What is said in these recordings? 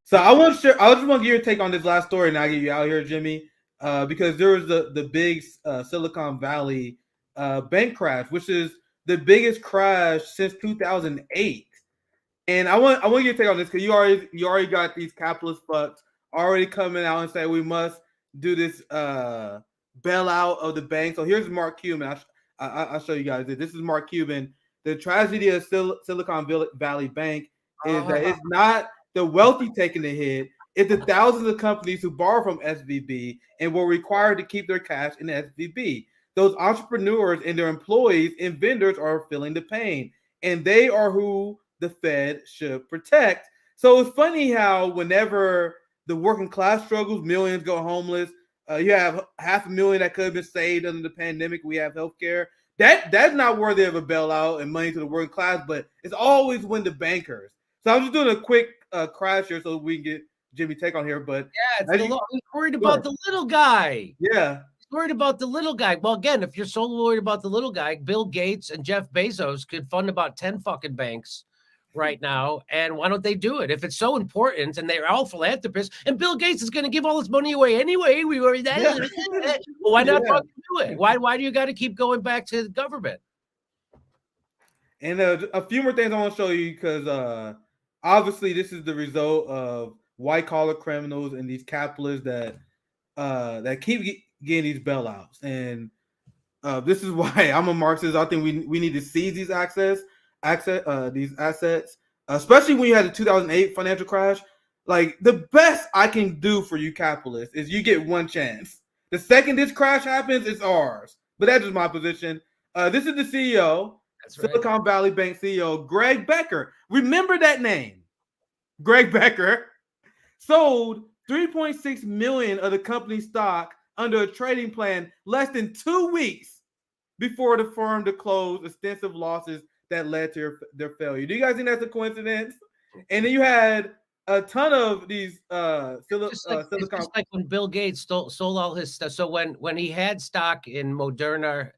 So I want to share. I just want to get your take on this last story, and I'll get you out here, Jimmy, because there was the big Silicon Valley bank crash, which is the biggest crash since 2008. And I want you to take on this because you already got these capitalist fucks already coming out and say we must do this bailout of the bank. So here's Mark Cuban. I'll show you guys this. This is Mark Cuban. The tragedy of Silicon Valley Bank is that it's not the wealthy taking the hit. It's the thousands of companies who borrow from SVB and were required to keep their cash in SVB. Those entrepreneurs and their employees and vendors are feeling the pain, and they are who the Fed should protect. So it's funny how whenever the working class struggles, millions go homeless. You have 500,000 that could have been saved under the pandemic. We have healthcare. That's not worthy of a bailout and money to the working class, but it's always when the bankers. So I'm just doing a quick crash here so we can get Jimmy take on here. But yeah, he's worried about the little guy. Yeah. Worried about the little guy. Well, again, if you're so worried about the little guy, Bill Gates and Jeff Bezos could fund about 10 fucking banks right now. And why don't they do it? If it's so important and they're all philanthropists and Bill Gates is going to give all his money away anyway, we worry that. Yeah. Well, why not fucking do it? Why do you got to keep going back to the government? And a few more things I want to show you because obviously this is the result of white collar criminals and these capitalists that keep getting these bailouts. And this is why I'm a Marxist. I think we need to seize these these assets, especially when you had the 2008 financial crash. Like, the best I can do for you capitalists is you get one chance. The second this crash happens, it's ours. But that's just my position. This is the CEO, Silicon Valley Bank CEO, Greg Becker. Remember that name. Greg Becker sold 3.6 million of the company's stock under a trading plan less than 2 weeks before the firm to close extensive losses that led to their failure. Do you guys think that's a coincidence? And then you had a ton of these Silicon. It's just like when Bill Gates sold all his stuff. So when he had stock in Moderna,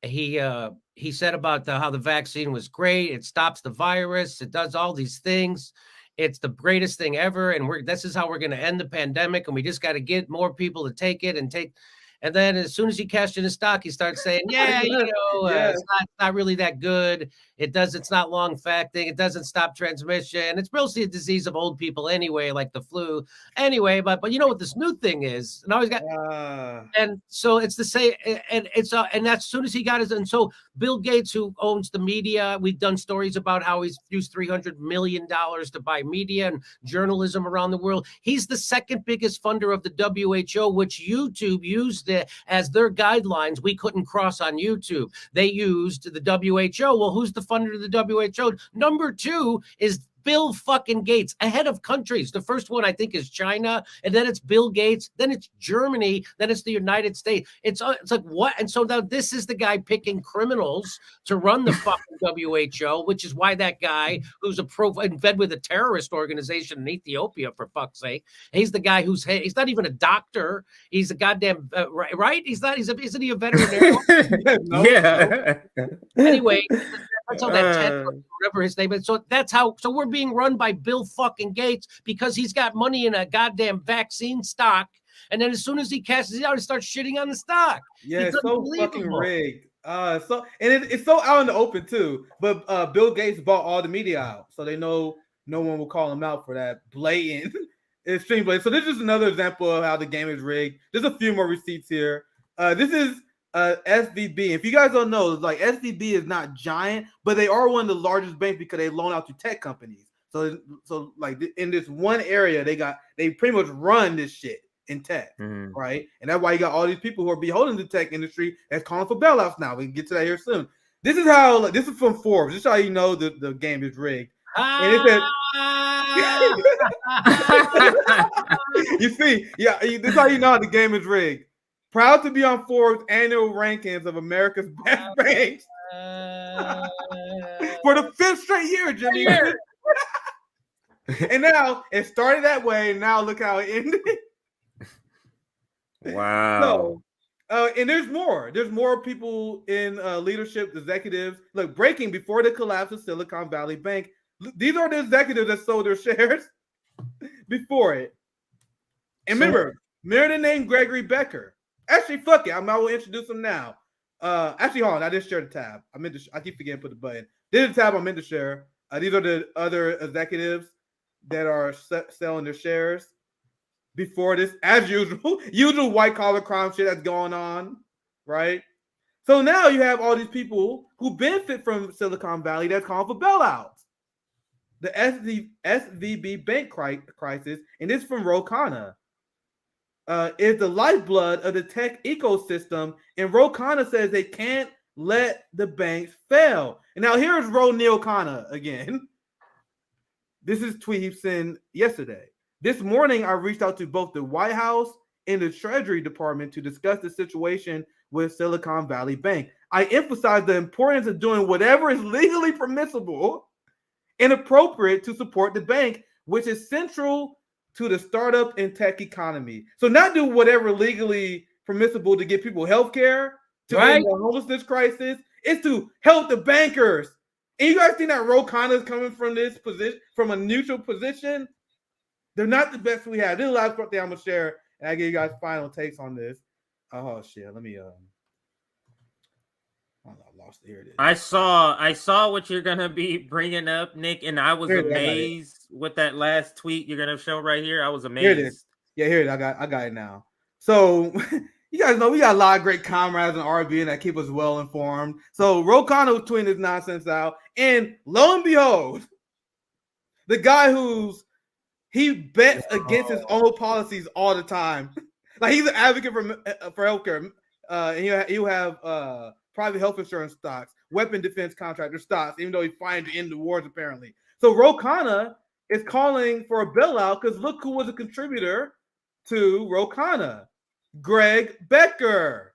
he said about how the vaccine was great. It stops the virus. It does all these things. It's the greatest thing ever. And this is how we're going to end the pandemic. And we just got to get more people to take it and take. And then as soon as he cashed in his stock, he starts saying, it's not really that good. It's not long acting. It doesn't stop transmission. It's mostly a disease of old people anyway, like the flu. Anyway, but you know what this new thing is? And always got, and so it's the same. And it's and that's as soon as he got his. And so Bill Gates, who owns the media, we've done stories about how he's used $300 million to buy media and journalism around the world. He's the second biggest funder of the WHO, which YouTube used as their guidelines. We couldn't cross on YouTube. They used the WHO. Well, who's the funder of the WHO? Number 2 is Bill fucking Gates, ahead of countries. The first one, I think, is China, and then it's Bill Gates, then it's Germany, then it's the United States. It's like, what? And so now this is the guy picking criminals to run the fucking WHO, which is why that guy who's in bed with a terrorist organization in Ethiopia, for fuck's sake, he's the guy he's not even a doctor. He's a goddamn, right? Isn't he a veterinarian? No. Yeah. Anyway, that's how that Ted, whatever his name is. So so we're being run by Bill fucking Gates because he's got money in a goddamn vaccine stock. And then as soon as he cashes it out, he starts shitting on the stock. Yeah, it's so fucking rigged. It's so out in the open too. But Bill Gates bought all the media out, so they know no one will call him out for that blatant extreme blatant. So this is another example of how the game is rigged. There's a few more receipts here. This is SVB. If you guys don't know, like, SVB is not giant, but they are one of the largest banks because they loan out to tech companies. So like in this one area, they pretty much run this shit in tech, right? And that's why you got all these people who are beholden to the tech industry that's calling for bailouts now. We can get to that here soon. This is from Forbes. This is how you know the game is rigged. And it said, you see, this is how you know the game is rigged. Proud to be on Forbes' annual rankings of America's best banks for the 5th straight year, Jimmy. And now it started that way, and now look how it ended. Wow. So, and there's more. There's more people in leadership, executives. Look, breaking before the collapse of Silicon Valley Bank. These are the executives that sold their shares. before it. And remember the name Gregory Becker. Actually, fuck it. I will introduce him now. Actually, hold on. I didn't share the tab. I keep forgetting to put the button. This is the tab I meant to share. These are the other executives that are selling their shares before this, as usual white collar crime shit that's going on, right? So now you have all these people who benefit from Silicon Valley that's calling for bailouts. The SVB bank crisis, and this is from Ro Khanna, is the lifeblood of the tech ecosystem, and Ro Khanna says they can't let the banks fail. And now here's Ro Neil Khanna again. This is tweet he sent yesterday. This morning, I reached out to both the White House and the Treasury Department to discuss the situation with Silicon Valley Bank. I emphasize the importance of doing whatever is legally permissible and appropriate to support the bank, which is central to the startup and tech economy. So not do whatever legally permissible to give people health care, to end the homelessness crisis. It's to help the bankers. And you guys think that Ro Khanna is coming from this position, from a neutral position? They're not the best we have. This is the last thing I'm going to share, and I give you guys final takes on this. Oh, shit. Let me... I lost it. Here it is. I saw what you're gonna be bringing up, Nick, and I was amazed with that last tweet you're gonna show right here. I was amazed. Here it is. Yeah, here it is. I got it now. So you guys know we got a lot of great comrades in RBN that keep us well informed. So Ro Khanna was tweeting this nonsense out, and lo and behold, the guy he bets against his own policies all the time. Like he's an advocate for healthcare. He'll have private health insurance stocks, weapon defense contractor stocks, even though he's fighting to end the wars, apparently. So Ro Khanna is calling for a bailout because look who was a contributor to Ro Khanna. Greg Becker.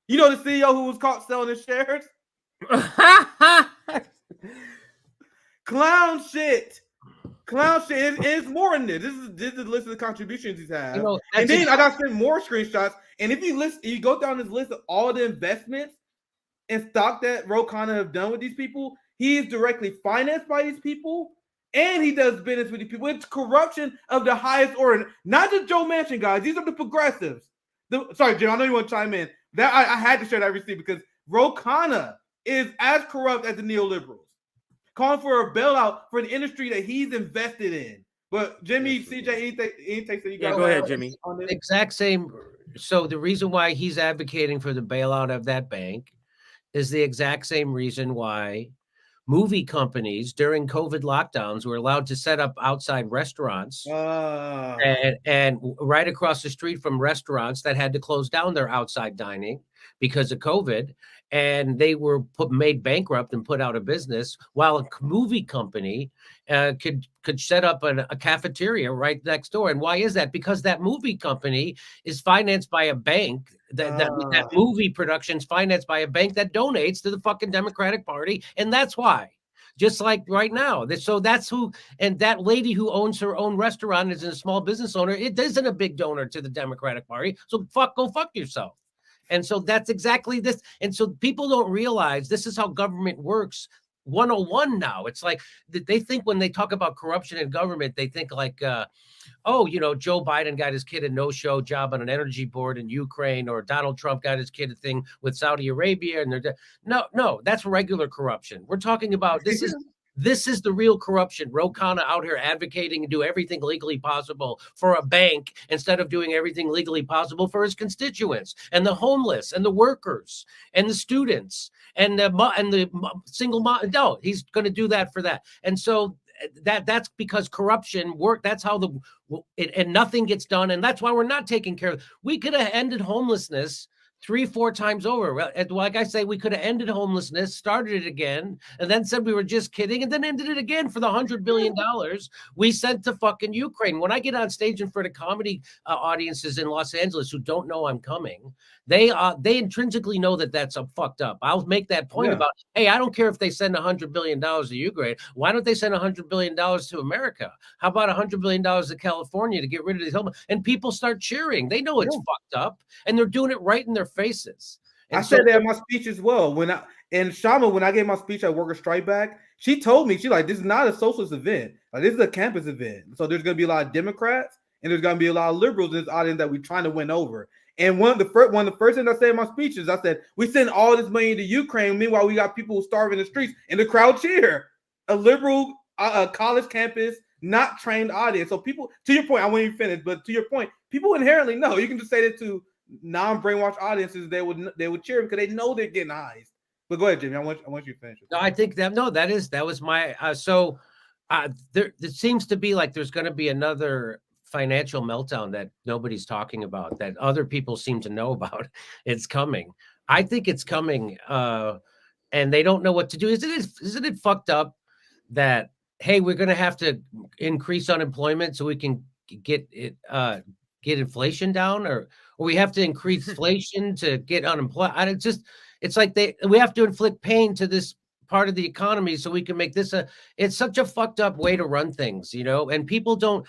You know the CEO who was caught selling his shares? Clown shit. It's more than this. This is the list of the contributions he's had. And then I got some more screenshots. And if you go down this list of all the investments and stock that Ro Khanna have done with these people, he is directly financed by these people, and he does business with these people. It's corruption of the highest order. Not just Joe Manchin, guys. These are the progressives. Sorry, Jim, I know you want to chime in. That I had to share that receipt because Ro Khanna is as corrupt as the neoliberals, calling for a bailout for an industry that he's invested in. But Jimmy, CJ, anything that you got? Go ahead, Jimmy. Exact same. So the reason why he's advocating for the bailout of that bank is the exact same reason why movie companies during COVID lockdowns were allowed to set up outside restaurants and right across the street from restaurants that had to close down their outside dining because of COVID. And they were made bankrupt and put out of business, while a movie company could set up a cafeteria right next door. And why is that? Because that movie company is financed by a bank. That movie production is financed by a bank that donates to the fucking Democratic Party, and that's why. Just like right now. So that's who, and that lady who owns her own restaurant is a small business owner. It isn't a big donor to the Democratic Party. So go fuck yourself. And so that's exactly this. And so people don't realize this is how government works 101 now. It's like they think when they talk about corruption in government, they think like, Joe Biden got his kid a no-show job on an energy board in Ukraine, or Donald Trump got his kid a thing with Saudi Arabia. And no, that's regular corruption. We're talking about this is the real corruption. Ro Khanna out here advocating and do everything legally possible for a bank instead of doing everything legally possible for his constituents and the homeless and the workers and the students and the single mom. No, he's going to do that for that. And so that's because corruption work. That's how and nothing gets done. And that's why we're not taking care of. We could have ended homelessness 3-4 times over. Like I say, we could have ended homelessness, started it again, and then said we were just kidding, and then ended it again for the $100 billion we sent to fucking Ukraine. When I get on stage in front of comedy audiences in Los Angeles who don't know I'm coming, they intrinsically know that that's fucked up. I'll make that point about, hey, I don't care if they send $100 billion to Ukraine. Why don't they send $100 billion to America? How about $100 billion to California to get rid of these homeless? And people start cheering. They know it's fucked up, and they're doing it right in their faces. I And said so that in my speech as well. And Shama, when I gave my speech at Worker Strike Back, she told me, she's like, this is not a socialist event. Like, this is a campus event. So there's gonna be a lot of Democrats and there's gonna be a lot of liberals in this audience that we're trying to win over. And one of the first things I said in my speech is I said, we send all this money to Ukraine. Meanwhile, we got people starving in the streets and the crowd cheer. A liberal college campus, not trained audience. So people, to your point, I won't even finish, but to your point, people inherently know. You can just say that to non-brainwashed audiences, they would cheer because they know they're getting eyes. But go ahead, Jimmy. I want you to finish. No, I think that that was my there seems to be like there's going to be another financial meltdown that nobody's talking about, that other people seem to know about. It's coming. I think it's coming, and they don't know what to do. Isn't it fucked up that, hey, we're going to have to increase unemployment so we can get it get inflation down, or we have to increase inflation to get unemployment? It's like we have to inflict pain to this part of the economy so we can make this it's such a fucked up way to run things, and people don't,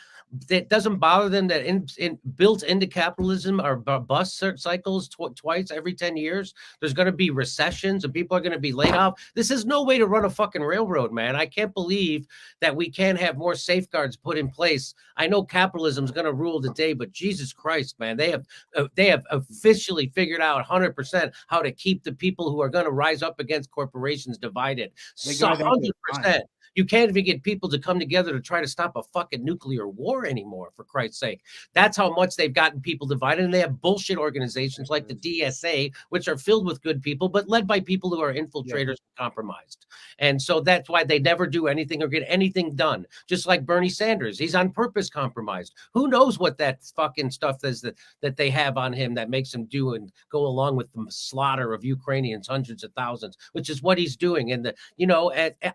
it doesn't bother them that built into capitalism are bust cycles twice every 10 years. There's going to be recessions and people are going to be laid off. This is no way to run a fucking railroad, man. I can't believe that we can't have more safeguards put in place. I know capitalism is going to rule the day, but Jesus Christ, man, they have officially figured out 100% how to keep the people who are going to rise up against corporations divided. 100%. You can't even get people to come together to try to stop a fucking nuclear war anymore, for Christ's sake. That's how much they've gotten people divided. And they have bullshit organizations like the DSA, which are filled with good people, but led by people who are infiltrators and compromised. And so that's why they never do anything or get anything done. Just like Bernie Sanders, he's on purpose compromised. Who knows what that fucking stuff is that they have on him that makes him do and go along with the slaughter of Ukrainians, hundreds of thousands, which is what he's doing. And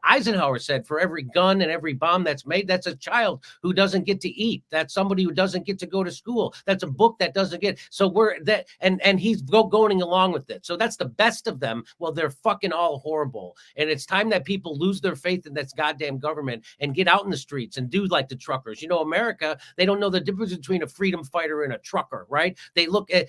Eisenhower said, for every gun and every bomb that's made, that's a child who doesn't get to eat. That's somebody who doesn't get to go to school. That's a book that doesn't get. So we're that, and he's going along with it. So that's the best of them. Well, they're fucking all horrible. And it's time that people lose their faith in this goddamn government and get out in the streets and do like the truckers. America, they don't know the difference between a freedom fighter and a trucker, right? They look at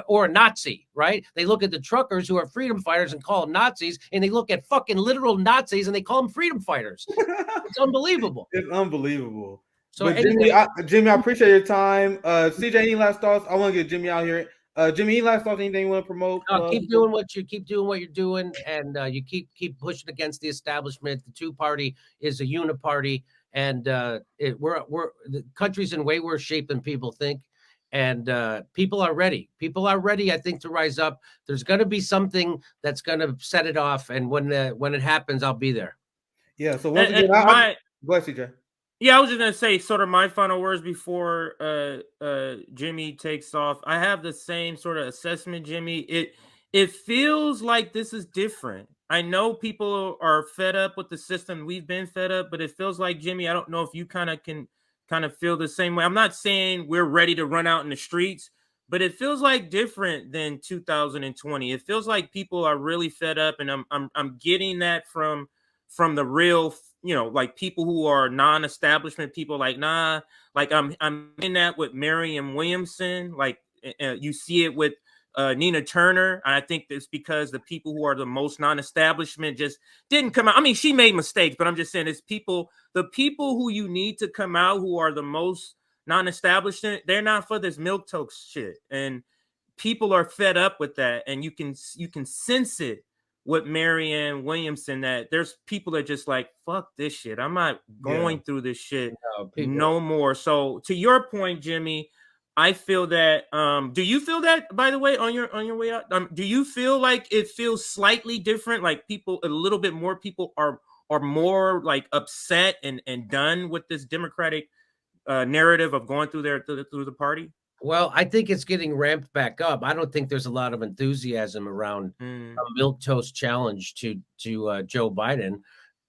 or a Nazi, right? They look at the truckers who are freedom fighters and call them Nazis, and they look at fucking literal Nazis and they call them freedom fighters. It's unbelievable. It's unbelievable. So anyway, Jimmy, I appreciate your time. CJ, any last thoughts? I want to get Jimmy out here. Jimmy, any last thoughts? Anything you want to promote? Keep doing what you're doing, and you keep pushing against the establishment. The two-party is a uniparty, and we're the country's in way worse shape than people think. And people are ready. People are ready, I think, to rise up. There's going to be something that's going to set it off, and when it happens, I'll be there. Yeah. So once again, go ahead, CJ. Yeah, I was just gonna say sort of my final words before Jimmy takes off. I have the same sort of assessment, Jimmy. It feels like this is different. I know people are fed up with the system. We've been fed up, but it feels like, Jimmy, I don't know if you kind of feel the same way. I'm not saying we're ready to run out in the streets, but it feels like different than 2020. It feels like people are really fed up, and I'm getting that from the real, like people who are non-establishment people, like, nah, like I'm in that with Marianne Williamson, like you see it with Nina Turner. And I think it's because the people who are the most non-establishment just didn't come out. I mean, she made mistakes, but I'm just saying it's the people who you need to come out who are the most non-establishment, they're not for this milquetoast shit. And people are fed up with that. And you can sense it with Marianne Williamson, that there's people that just like, fuck this shit. I'm not going through this shit no more. So to your point, Jimmy, I feel that. Do you feel that, by the way, on your way out? Do you feel like it feels slightly different? Like a little bit more people are more like upset and done with this Democratic narrative of going through the party? Well, I think it's getting ramped back up. I don't think there's a lot of enthusiasm around a milquetoast challenge to Joe Biden.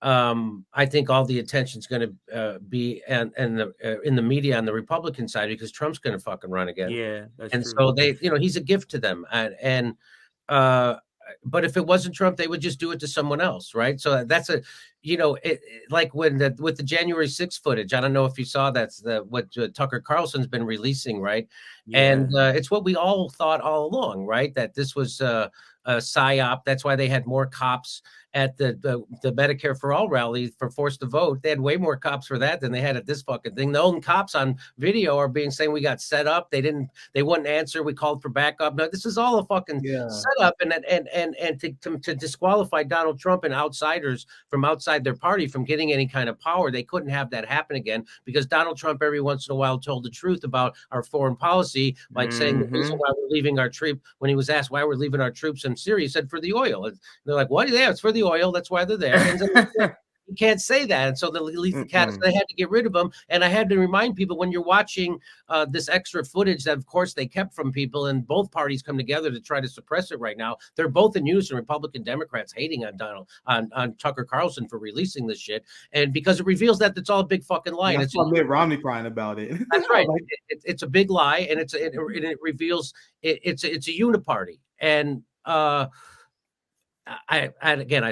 I think all the attention's going to be in the media on the Republican side, because Trump's going to fucking run again. Yeah, that's and true. So they, he's a gift to them, but if it wasn't Trump, they would just do it to someone else, right? So that's like with the January 6th footage. I don't know if you saw what Tucker Carlson's been releasing, right? Yeah. And it's what we all thought all along, right? That this was a psyop. That's why they had more cops at the Medicare for All rally for forced to vote. They had way more cops for that than they had at this fucking thing. The own cops on video are being saying we got set up. They wouldn't answer. We called for backup. No, this is all a fucking setup, and to disqualify Donald Trump and outsiders from outside their party from getting any kind of power. They couldn't have that happen again because Donald Trump every once in a while told the truth about our foreign policy, like saying the reason why we're leaving our troops, when he was asked why we're leaving our troops in Syria, he said for the oil. And they're like, what? Yeah, it's for the oil. That's why they're there. And you can't say that. And so the cats, they had to get rid of them. And I had to remind people when you're watching this extra footage that, of course, they kept from people, and both parties come together to try to suppress it right now. They're both in unison, Republican Democrats hating on Tucker Carlson for releasing this shit. And because it reveals that it's all a big fucking lie. That's why Mitt Romney crying about it. That's right. It's a big lie. And it reveals it's a uniparty. And I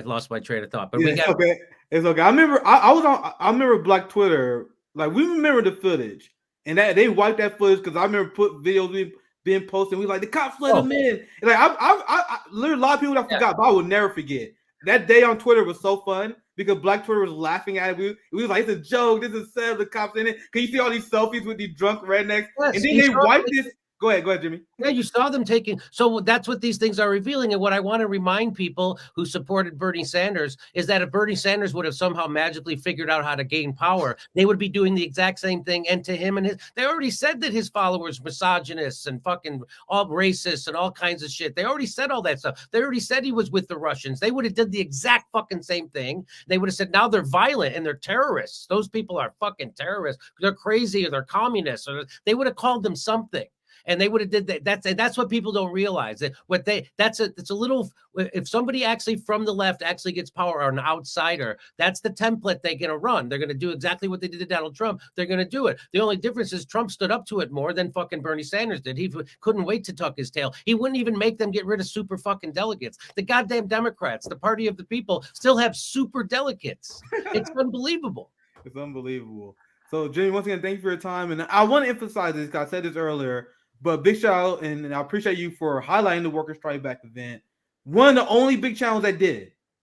lost my train of thought, but it's okay. It's okay. I remember I remember Black Twitter, like we remember the footage, and that they wiped that footage because I remember videos being posted. We like the cops let them in. And like I literally a lot of people that forgot, but I will never forget that day on Twitter was so fun because Black Twitter was laughing at it. We was like, it's a joke. This is sad. The cops in it. Can you see all these selfies with these drunk rednecks? Yes, and then they wiped this. Go ahead, Jimmy. Yeah, you saw them taking. So that's what these things are revealing. And what I want to remind people who supported Bernie Sanders is that if Bernie Sanders would have somehow magically figured out how to gain power, they would be doing the exact same thing. And to him and his, they already said that his followers misogynists and fucking all racists and all kinds of shit. They already said all that stuff. They already said he was with the Russians. They would have did the exact fucking same thing. They would have said now they're violent and they're terrorists. Those people are fucking terrorists. They're crazy or they're communists, or they would have called them something. And they would have did that. That's what people don't realize. That it's a little. If somebody actually from the left actually gets power, or an outsider, that's the template they're going to run. They're going to do exactly what they did to Donald Trump. They're going to do it. The only difference is Trump stood up to it more than fucking Bernie Sanders did. He couldn't wait to tuck his tail. He wouldn't even make them get rid of super fucking delegates. The goddamn Democrats, the party of the people, still have super delegates. It's unbelievable. It's unbelievable. So, Jimmy, once again, thank you for your time. And I want to emphasize this because I said this earlier. But big shout out, and I appreciate you for highlighting the Workers' Strike Back event. One of the only big channels that did.